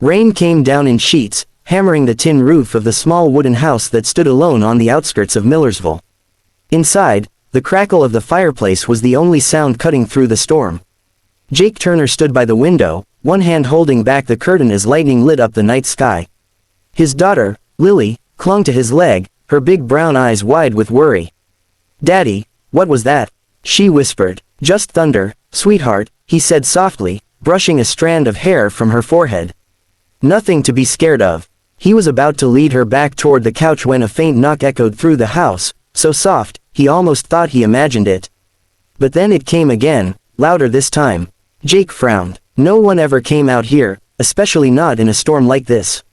Rain came down in sheets, hammering the tin roof of the small wooden house that stood alone on the outskirts of Millersville. Inside, the crackle of the fireplace was the only sound cutting through the storm. Jake Turner stood by the window, one hand holding back the curtain as lightning lit up the night sky. His daughter, Lily, clung to his leg, her big brown eyes wide with worry. "Daddy, what was that?" she whispered. "Just thunder, sweetheart," he said softly, brushing a strand of hair from her forehead. "Nothing to be scared of." He was about to lead her back toward the couch when a faint knock echoed through the house, so soft, he almost thought he imagined it. But then it came again, louder this time. Jake frowned. No one ever came out here, especially not in a storm like this.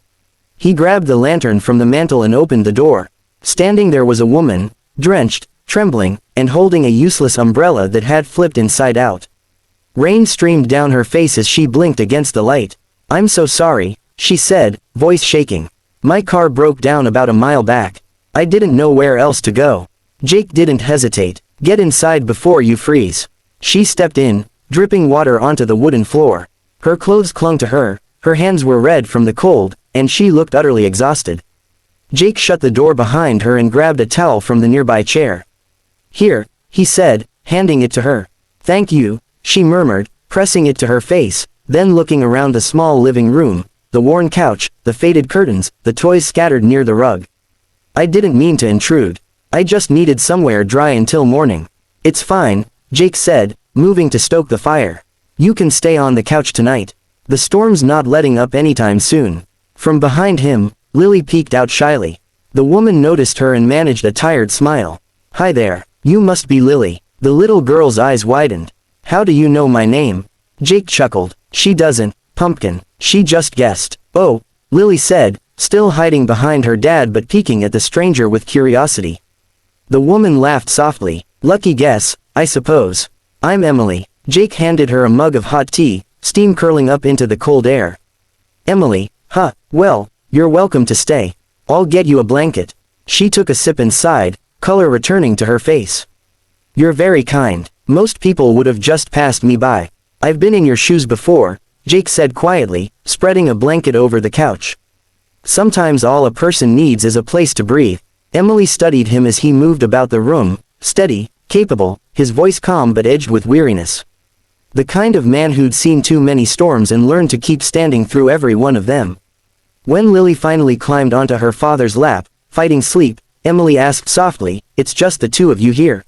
He grabbed the lantern from the mantel and opened the door. Standing there was a woman, drenched, trembling, and holding a useless umbrella that had flipped inside out. Rain streamed down her face as she blinked against the light. "I'm so sorry," she said, voice shaking. "My car broke down about a mile back. I didn't know where else to go." Jake didn't hesitate. "Get inside before you freeze." She stepped in, dripping water onto the wooden floor. Her clothes clung to her hands were red from the cold, and she looked utterly exhausted. Jake shut the door behind her and grabbed a towel from the nearby chair. "Here," he said, handing it to her. "Thank you," she murmured, pressing it to her face, then looking around the small living room, the worn couch, the faded curtains, the toys scattered near the rug. "I didn't mean to intrude. I just needed somewhere dry until morning." "It's fine," Jake said, moving to stoke the fire. "You can stay on the couch tonight. The storm's not letting up anytime soon." From behind him, Lily peeked out shyly. The woman noticed her and managed a tired smile. "Hi there. You must be Lily." The little girl's eyes widened. "How do you know my name?" Jake chuckled. "She doesn't, pumpkin. She just guessed." "Oh," Lily said, still hiding behind her dad but peeking at the stranger with curiosity. The woman laughed softly. "Lucky guess, I suppose. I'm Emily." Jake handed her a mug of hot tea, steam curling up into the cold air. "Emily, huh, well, you're welcome to stay. I'll get you a blanket." She took a sip and sighed, color returning to her face. "You're very kind. Most people would have just passed me by. I've been in your shoes before," Jake said quietly, spreading a blanket over the couch. "Sometimes all a person needs is a place to breathe." Emily studied him as he moved about the room, steady, capable, his voice calm but edged with weariness. The kind of man who'd seen too many storms and learned to keep standing through every one of them. When Lily finally climbed onto her father's lap, fighting sleep, Emily asked softly, "It's just the two of you here?"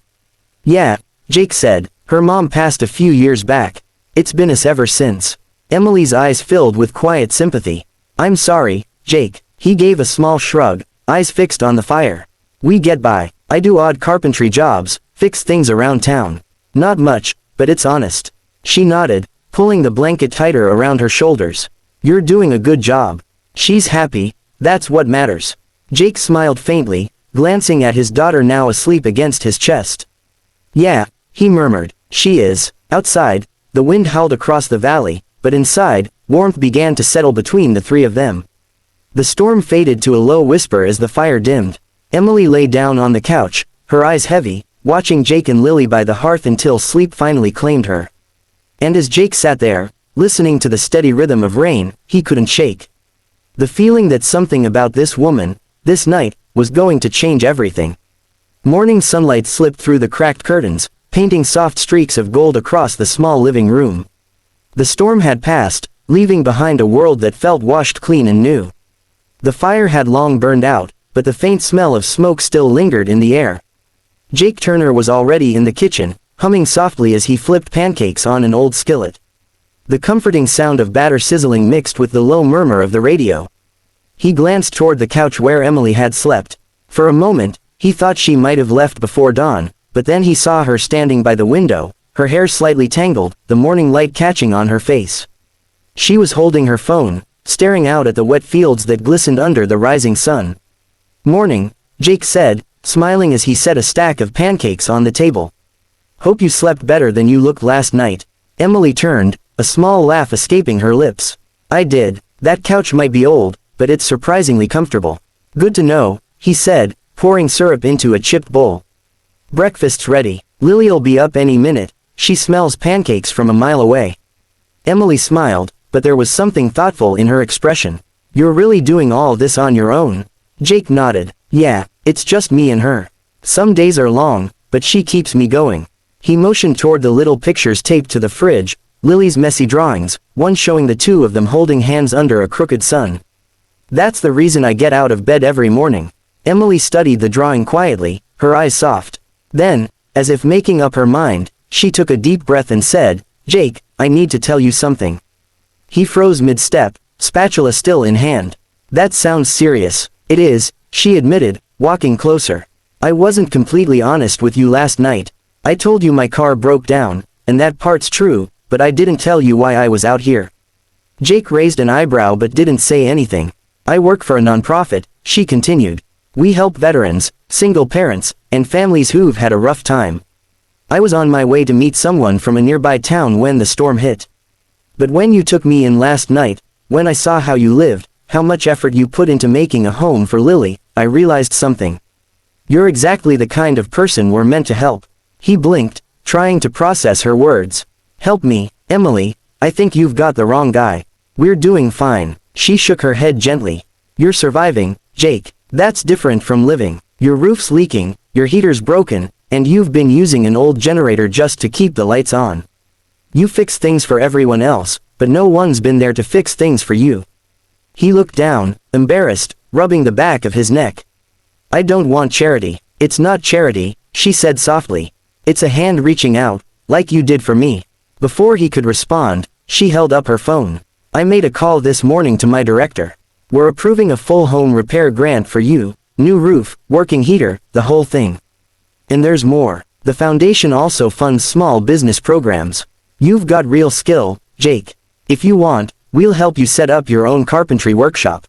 "Yeah," Jake said. "Her mom passed a few years back. It's been us ever since." Emily's eyes filled with quiet sympathy. "I'm sorry, Jake." He gave a small shrug, eyes fixed on the fire. "We get by. I do odd carpentry jobs, fix things around town. Not much, but it's honest." She nodded, pulling the blanket tighter around her shoulders. "You're doing a good job." "She's happy, that's what matters." Jake smiled faintly, glancing at his daughter now asleep against his chest. "Yeah," he murmured, "she is." Outside, the wind howled across the valley, but inside, warmth began to settle between the three of them. The storm faded to a low whisper as the fire dimmed. Emily lay down on the couch, her eyes heavy, watching Jake and Lily by the hearth until sleep finally claimed her. And as Jake sat there, listening to the steady rhythm of rain, he couldn't shake the feeling that something about this woman, this night, was going to change everything. Morning sunlight slipped through the cracked curtains, painting soft streaks of gold across the small living room. The storm had passed, leaving behind a world that felt washed clean and new. The fire had long burned out, but the faint smell of smoke still lingered in the air. Jake Turner was already in the kitchen, humming softly as he flipped pancakes on an old skillet. The comforting sound of batter sizzling mixed with the low murmur of the radio. He glanced toward the couch where Emily had slept. For a moment, he thought she might have left before dawn, but then he saw her standing by the window, her hair slightly tangled, the morning light catching on her face. She was holding her phone, staring out at the wet fields that glistened under the rising sun. "Morning," Jake said, smiling as he set a stack of pancakes on the table. "Hope you slept better than you looked last night." Emily turned, a small laugh escaping her lips. "I did. That couch might be old, but it's surprisingly comfortable." "Good to know," he said, pouring syrup into a chipped bowl. "Breakfast's ready. Lily'll be up any minute. She smells pancakes from a mile away." Emily smiled, but there was something thoughtful in her expression. You're really doing all this on your own? Jake nodded. Yeah, it's just me and her. Some days are long, but she keeps me going. He motioned toward the little pictures taped to the fridge, Lily's messy drawings, one showing the two of them holding hands under a crooked sun. That's the reason I get out of bed every morning. Emily studied the drawing quietly, her eyes soft. Then, as if making up her mind, she took a deep breath and said, Jake, I need to tell you something. He froze mid-step, spatula still in hand. That sounds serious. It is, she admitted, walking closer. I wasn't completely honest with you last night. I told you my car broke down, and that part's true, but I didn't tell you why I was out here. Jake raised an eyebrow but didn't say anything. I work for a nonprofit, she continued. We help veterans, single parents, and families who've had a rough time. I was on my way to meet someone from a nearby town when the storm hit. But when you took me in last night, when I saw how you lived, how much effort you put into making a home for Lily, I realized something. You're exactly the kind of person we're meant to help. He blinked, trying to process her words. Help me, Emily, I think you've got the wrong guy. We're doing fine. She shook her head gently. You're surviving, Jake. That's different from living. Your roof's leaking, your heater's broken, and you've been using an old generator just to keep the lights on. You fix things for everyone else, but no one's been there to fix things for you. He looked down, embarrassed, rubbing the back of his neck. I don't want charity. It's not charity, she said softly. It's a hand reaching out, like you did for me. Before he could respond, she held up her phone. I made a call this morning to my director. We're approving a full home repair grant for you, new roof, working heater, the whole thing. And there's more. The foundation also funds small business programs. You've got real skill, Jake. If you want, we'll help you set up your own carpentry workshop.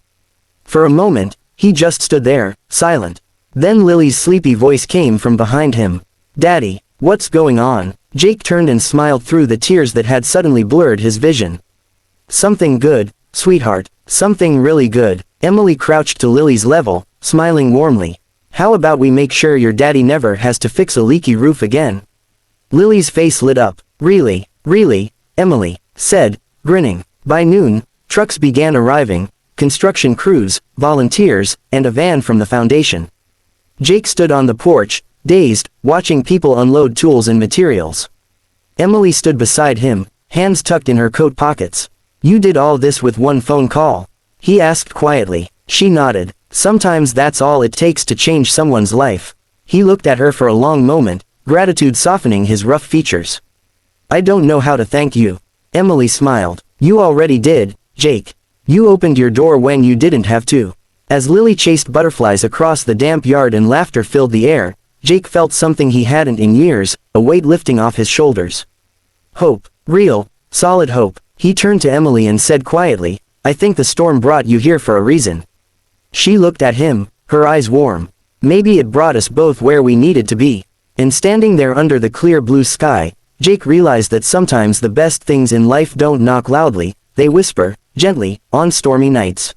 For a moment, he just stood there, silent. Then Lily's sleepy voice came from behind him. Daddy, what's going on? Jake turned and smiled through the tears that had suddenly blurred his vision. Something good, sweetheart, something really good. Emily crouched to Lily's level, smiling warmly. How about we make sure your daddy never has to fix a leaky roof again? Lily's face lit up. Really, Emily said, grinning. By noon, trucks began arriving, construction crews, volunteers, and a van from the foundation. Jake stood on the porch, dazed, watching people unload tools and materials. Emily stood beside him, hands tucked in her coat pockets. You did all this with one phone call? He asked quietly. She nodded. Sometimes that's all it takes to change someone's life. He looked at her for a long moment, gratitude softening his rough features. I don't know how to thank you. Emily smiled. You already did, Jake. You opened your door when you didn't have to. As Lily chased butterflies across the damp yard and laughter filled the air, Jake felt something he hadn't in years, a weight lifting off his shoulders. Hope. Real, solid hope. He turned to Emily and said quietly, I think the storm brought you here for a reason. She looked at him, her eyes warm. Maybe it brought us both where we needed to be. And standing there under the clear blue sky, Jake realized that sometimes the best things in life don't knock loudly, they whisper, gently, on stormy nights.